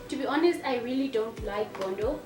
To be honest, I really don't like Bondo.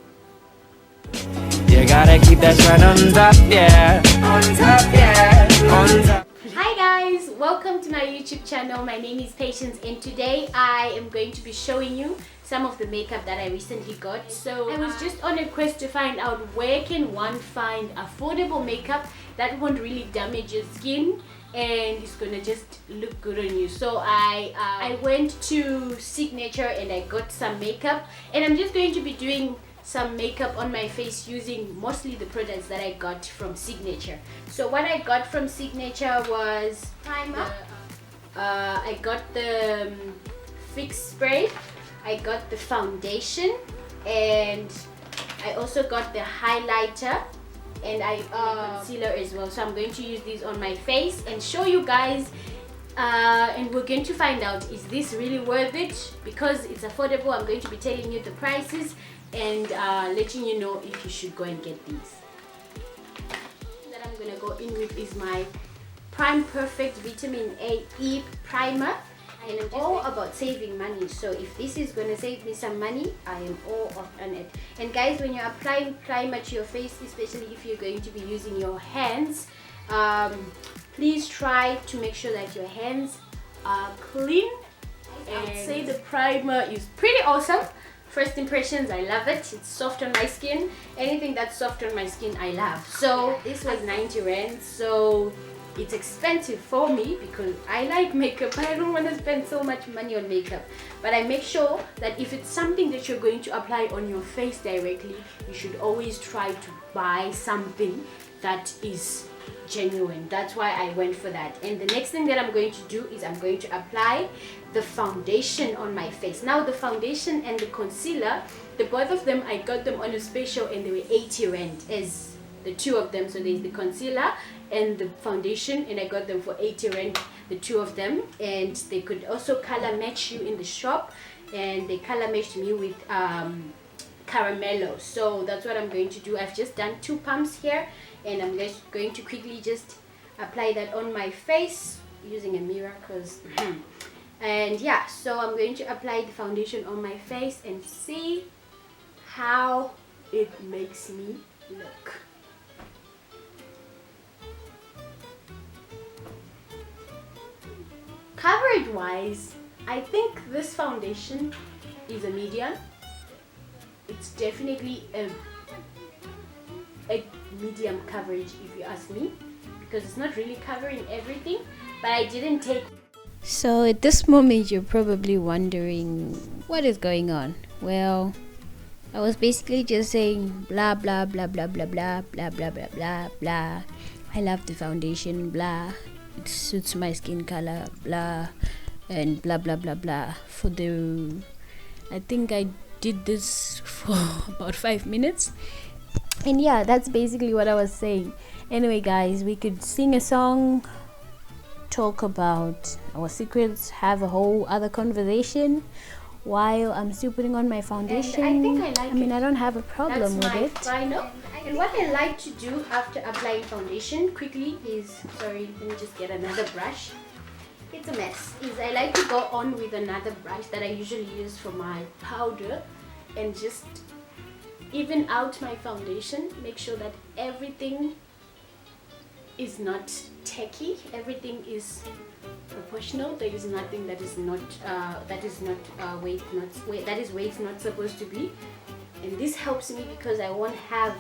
You gotta keep that shine on top, yeah. On top, yeah. On top. Hi guys, welcome to my YouTube channel. My name is Patience and today I am going to be showing you some of the makeup that I recently got. So I was just on a quest to find out where can one find affordable makeup that won't really damage your skin and it's gonna just look good on you. So I went to Signature and I got some makeup, and I'm just going to be doing some makeup on my face using mostly the products that I got from Signature. So what I got from Signature was primer, I got the fix spray, I got the foundation, and I also got the highlighter, and I concealer as well. So I'm going to use these on my face and show you guys, and we're going to find out, is this really worth it? Because it's affordable, I'm going to be telling you the prices and letting you know if you should go and get these. That I'm gonna go in with is my Prime Perfect Vitamin E primer, and I'm all about saving money. So if this is gonna save me some money, I am all on it. And guys, when you're applying primer to your face, especially if you're going to be using your hands, please try to make sure that your hands are clean. And I'd say the primer is pretty awesome. First impressions, I love it. It's soft on my skin. Anything that's soft on my skin, I love. So this was 90 rand. So it's expensive for me because I like makeup. I don't want to spend so much money on makeup. But I make sure that if it's something that you're going to apply on your face directly, you should always try to buy something that is genuine. That's why I went for that. And the next thing that I'm going to do is I'm going to apply the foundation on my face. Now the foundation and the concealer, the both of them, I got them on a special and they were 80 rand as the two of them. So there's the concealer and the foundation, and I got them for 80 rand, the two of them. And they could also color match you in the shop, and they color matched me with Caramello. So that's what I'm going to do. I've just done 2 pumps here, and I'm just going to quickly just apply that on my face using a mirror because and yeah, so I'm going to apply the foundation on my face and see how it makes me look. Coverage wise, I think this foundation is a medium. It's definitely a medium coverage if you ask me, because it's not really covering everything, but I didn't take. So at this moment you're probably wondering what is going on. Well, I was basically just saying blah blah blah blah blah blah blah blah blah blah blah. I love the foundation, blah, it suits my skin color, blah, and blah blah blah blah. For the, I think I did this for about 5 minutes, and yeah, that's basically what I was saying. Anyway guys, we could sing a song, talk about our secrets, have a whole other conversation while I'm still putting on my foundation. And I think I like mean, it. I don't have a problem That's with my it. final. And what I like to do after applying foundation quickly is, sorry, let me just get another brush. It's a mess. Is I like to go on with another brush that I usually use for my powder and just even out my foundation. Make sure that everything is not tacky. Everything is proportional. There is nothing that is not weight not supposed to be. And this helps me because I won't have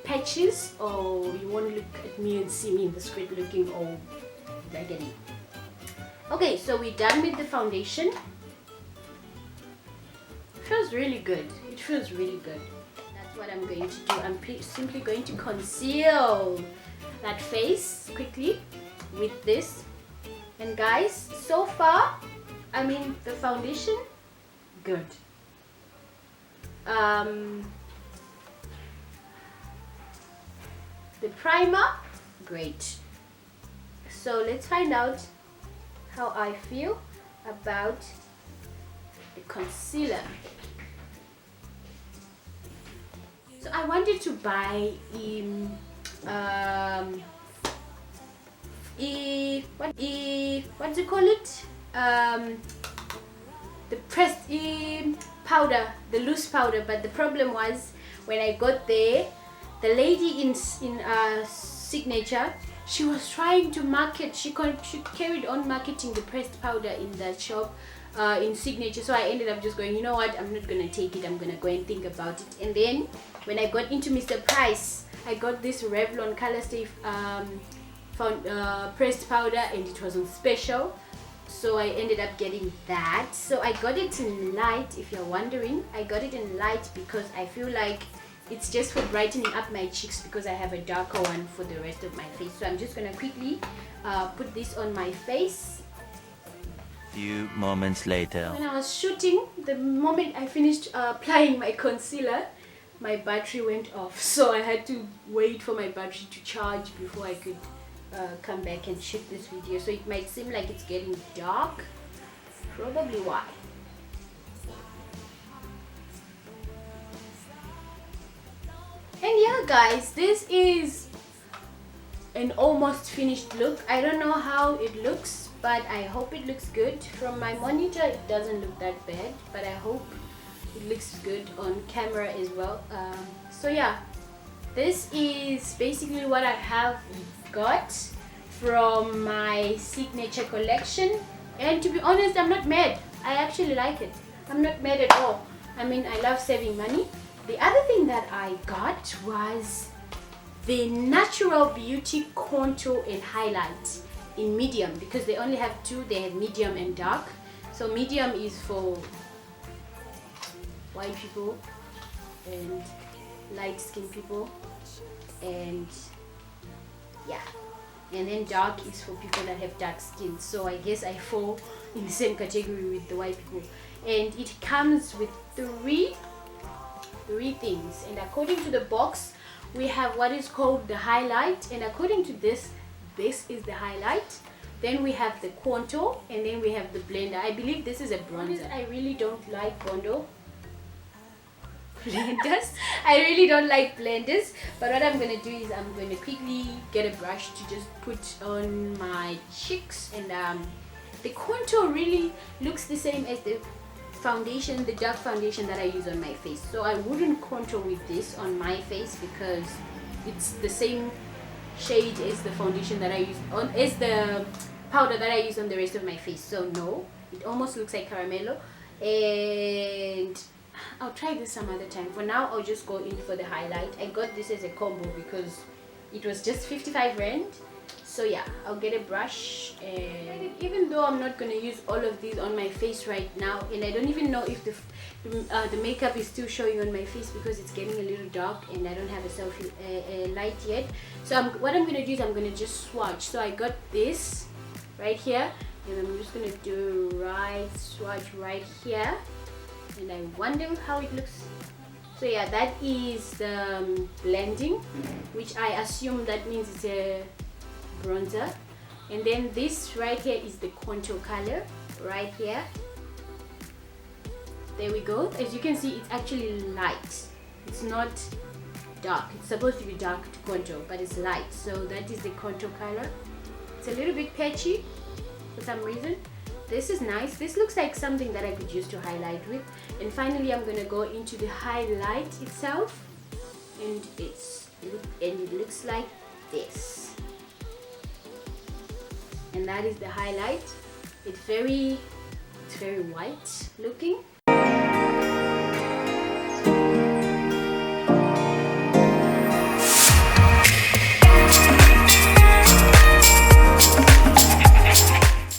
patches, or you won't look at me and see me in the script looking all raggedy. Okay, so we're done with the foundation. It feels really good. It feels really good. That's what I'm going to do. I'm simply going to conceal that face quickly with this. And guys, so far, I mean, the foundation, good. The primer, great. So let's find out how I feel about the concealer. So I wanted to buy what do you call it? The pressed powder, the loose powder, but the problem was when I got there, the lady in Signature, she was trying to market, she carried on marketing the pressed powder in that shop in Signature. So I ended up just going, you know what, I'm not gonna take it, I'm gonna go and think about it. And then when I got into Mr. Price, I got this Revlon Color Stay pressed powder, and it was on special, so I ended up getting that. So I got it in light. If you're wondering, I got it in light because I feel like it's just for brightening up my cheeks, because I have a darker one for the rest of my face. So I'm just gonna quickly put this on my face. Few moments later. When I was shooting, the moment I finished applying my concealer, my battery went off, so I had to wait for my battery to charge before I could come back and shoot this video. So it might seem like it's getting dark, probably why. And yeah guys, this is an almost finished look. I don't know how it looks, but I hope it looks good. From my monitor it doesn't look that bad, but I hope it looks good on camera as well. So yeah, this is basically what I have got from my Signature collection, and to be honest, I'm not mad. I actually like it. I'm not mad at all. I mean, I love saving money. The other thing that I got was the Natural Beauty Contour and Highlight in medium, because they only have two. They have medium and dark. So medium is for white people and light skinned people, and yeah, and then dark is for people that have dark skin. So I guess I fall in the same category with the white people. And it comes with three things, and according to the box we have what is called the highlight, and according to this is the highlight. Then we have the contour, and then we have the blender. I believe this is a bronzer. I really don't like blenders. I really don't like blenders, but what I'm gonna do is I'm going to quickly get a brush to just put on my cheeks, and the contour really looks the same as the foundation, the dark foundation that I use on my face. So I wouldn't contour with this on my face because it's the same shade as the foundation that I use on, as the powder that I use on the rest of my face. So no, it almost looks like caramello, and I'll try this some other time. For now, I'll just go in for the highlight. I got this as a combo because it was just 55 rand. So yeah, I'll get a brush, and even though I'm not going to use all of these on my face right now, and I don't even know if the makeup is still showing on my face because it's getting a little dark and I don't have a selfie light yet. So what I'm going to do is I'm going to just swatch. So I got this right here, and I'm just going to do swatch right here, and I wonder how it looks. So yeah, that is the blending, which I assume that means it's a bronzer. And then this right here is the contour color right here. There we go. As you can see, it's actually light, it's not dark. It's supposed to be dark to contour, but it's light. So that is the contour color. It's a little bit patchy for some reason. This is nice. This looks like something that I could use to highlight with. And finally, I'm gonna go into the highlight itself, and it looks like this. And that is the highlight. It's very white looking.